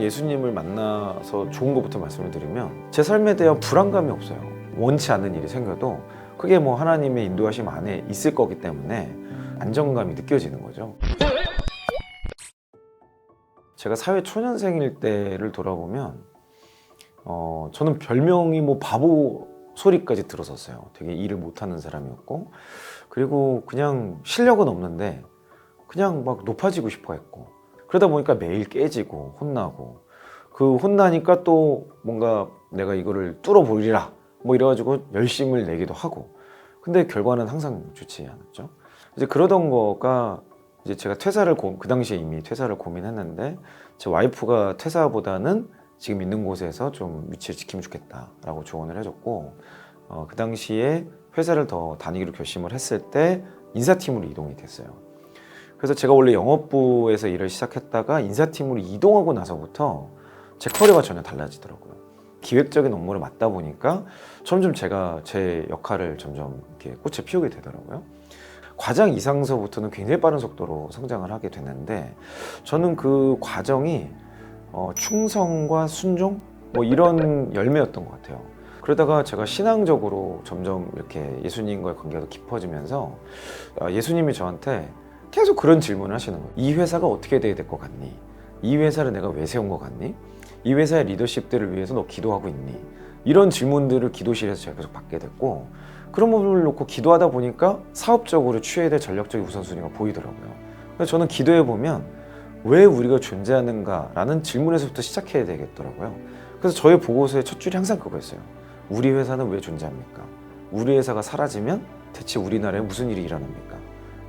예수님을 만나서 좋은 것부터 말씀을 드리면 제 삶에 대한 불안감이 없어요. 원치 않는 일이 생겨도 그게 뭐 하나님의 인도하심 안에 있을 거기 때문에 안정감이 느껴지는 거죠. 제가 사회 초년생일 때를 돌아보면 저는 별명이 뭐 바보 소리까지 들었었어요. 되게 일을 못하는 사람이었고, 그리고 그냥 실력은 없는데 그냥 막 높아지고 싶어 했고, 그러다 보니까 매일 깨지고 혼나고, 그 혼나니까 또 뭔가 내가 이거를 뚫어보리라 뭐 이래가지고 열심을 내기도 하고, 근데 결과는 항상 좋지 않았죠. 이제 그러던 거가 이제 제가 그 당시에 이미 퇴사를 고민했는데, 제 와이프가 퇴사보다는 지금 있는 곳에서 좀 위치를 지키면 좋겠다라고 조언을 해줬고, 그 당시에 회사를 더 다니기로 결심을 했을 때 인사팀으로 이동이 됐어요. 그래서 제가 원래 영업부에서 일을 시작했다가 인사팀으로 이동하고 나서부터 제 커리어가 전혀 달라지더라고요. 기획적인 업무를 맡다 보니까 점점 제가 제 역할을 점점 이렇게 꽃을 피우게 되더라고요. 과장 이상서부터는 굉장히 빠른 속도로 성장을 하게 됐는데, 저는 그 과정이 충성과 순종 뭐 이런 열매였던 것 같아요. 그러다가 제가 신앙적으로 점점 이렇게 예수님과의 관계가 더 깊어지면서 예수님이 저한테 계속 그런 질문을 하시는 거예요. 이 회사가 어떻게 돼야 될 것 같니? 이 회사를 내가 왜 세운 것 같니? 이 회사의 리더십들을 위해서 너 기도하고 있니? 이런 질문들을 기도실에서 제가 계속 받게 됐고, 그런 부분을 놓고 기도하다 보니까 사업적으로 취해야 될 전략적인 우선순위가 보이더라고요. 그래서 저는 기도해 보면 왜 우리가 존재하는가라는 질문에서부터 시작해야 되겠더라고요. 그래서 저의 보고서의 첫 줄이 항상 그거였어요. 우리 회사는 왜 존재합니까? 우리 회사가 사라지면 대체 우리나라에 무슨 일이 일어납니까?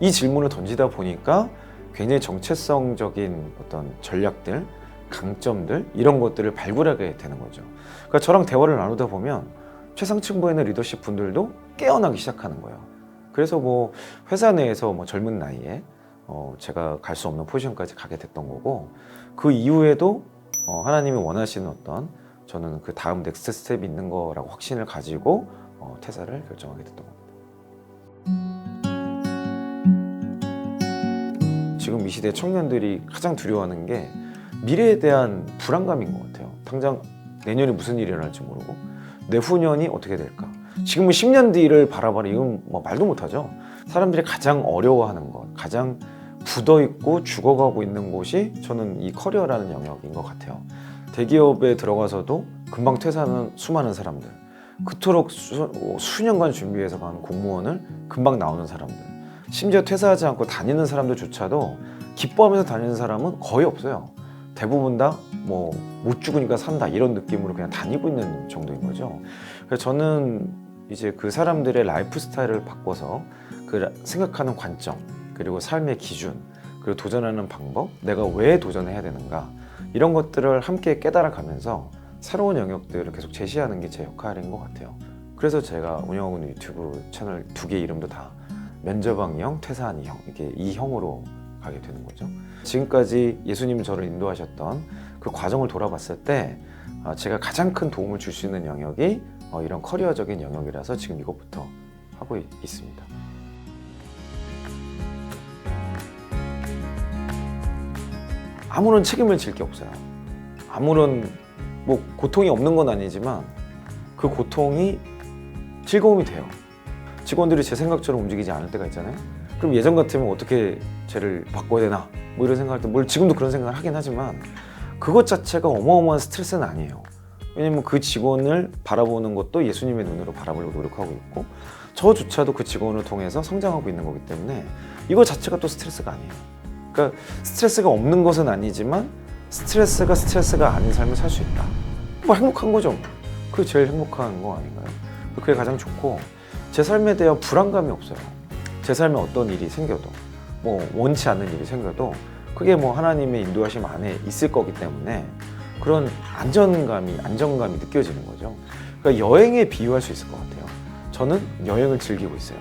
이 질문을 던지다 보니까 굉장히 정체성적인 어떤 전략들, 강점들 이런 것들을 발굴하게 되는 거죠. 그러니까 저랑 대화를 나누다 보면 최상층부에 있는 리더십 분들도 깨어나기 시작하는 거예요. 그래서 뭐 회사 내에서 뭐 젊은 나이에 제가 갈 수 없는 포지션까지 가게 됐던 거고, 그 이후에도 하나님이 원하시는 어떤, 저는 그 다음 넥스트 스텝이 있는 거라고 확신을 가지고 퇴사를 결정하게 됐던 겁니다. 지금 이 시대 청년들이 가장 두려워하는 게 미래에 대한 불안감인 것 같아요. 당장 내년에 무슨 일이 일어날지 모르고 내후년이 어떻게 될까. 지금은 10년 뒤를 바라봐라, 이건 뭐 말도 못하죠. 사람들이 가장 어려워하는 것, 가장 굳어있고 죽어가고 있는 곳이 저는 이 커리어라는 영역인 것 같아요. 대기업에 들어가서도 금방 퇴사하는 수많은 사람들, 그토록 수년간 준비해서 간 공무원을 금방 나오는 사람들, 심지어 퇴사하지 않고 다니는 사람들조차도 기뻐하면서 다니는 사람은 거의 없어요. 대부분 다 뭐 못 죽으니까 산다 이런 느낌으로 그냥 다니고 있는 정도인 거죠. 그래서 저는 이제 그 사람들의 라이프 스타일을 바꿔서 그 생각하는 관점, 그리고 삶의 기준, 그리고 도전하는 방법, 내가 왜 도전해야 되는가, 이런 것들을 함께 깨달아가면서 새로운 영역들을 계속 제시하는 게 제 역할인 것 같아요. 그래서 제가 운영하고 있는 유튜브 채널 2개 이름도 다 면접왕 형, 퇴사한 형, 이렇게 이 형으로 가게 되는 거죠. 지금까지 예수님이 저를 인도하셨던 그 과정을 돌아봤을 때 제가 가장 큰 도움을 줄 수 있는 영역이 이런 커리어적인 영역이라서 지금 이것부터 하고 있습니다. 아무런 책임을 질 게 없어요. 아무런 뭐 고통이 없는 건 아니지만 그 고통이 즐거움이 돼요. 직원들이 제 생각처럼 움직이지 않을 때가 있잖아요. 그럼 예전 같으면 어떻게 쟤를 바꿔야 되나 뭐 이런 생각할 때, 뭘 지금도 그런 생각을 하긴 하지만 그것 자체가 어마어마한 스트레스는 아니에요. 왜냐면 그 직원을 바라보는 것도 예수님의 눈으로 바라보려고 노력하고 있고, 저조차도 그 직원을 통해서 성장하고 있는 거기 때문에 이거 자체가 또 스트레스가 아니에요. 그러니까 스트레스가 없는 것은 아니지만 스트레스가 아닌 삶을 살 수 있다. 뭐 행복한 거죠. 그게 제일 행복한 거 아닌가요? 그게 가장 좋고, 제 삶에 대한 불안감이 없어요. 제 삶에 어떤 일이 생겨도, 뭐 원치 않는 일이 생겨도 그게 뭐 하나님의 인도하심 안에 있을 거기 때문에 그런 안정감이 느껴지는 거죠. 그러니까 여행에 비유할 수 있을 것 같아요. 저는 여행을 즐기고 있어요.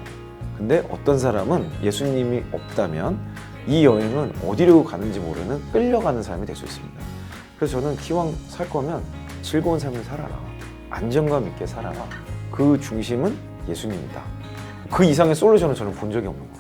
근데 어떤 사람은 예수님이 없다면 이 여행은 어디로 가는지 모르는 끌려가는 삶이 될 수 있습니다. 그래서 저는 기왕 살 거면 즐거운 삶을 살아라, 안정감 있게 살아라. 그 중심은 예수님이다. 그 이상의 솔루션을 저는 본 적이 없는 거예요.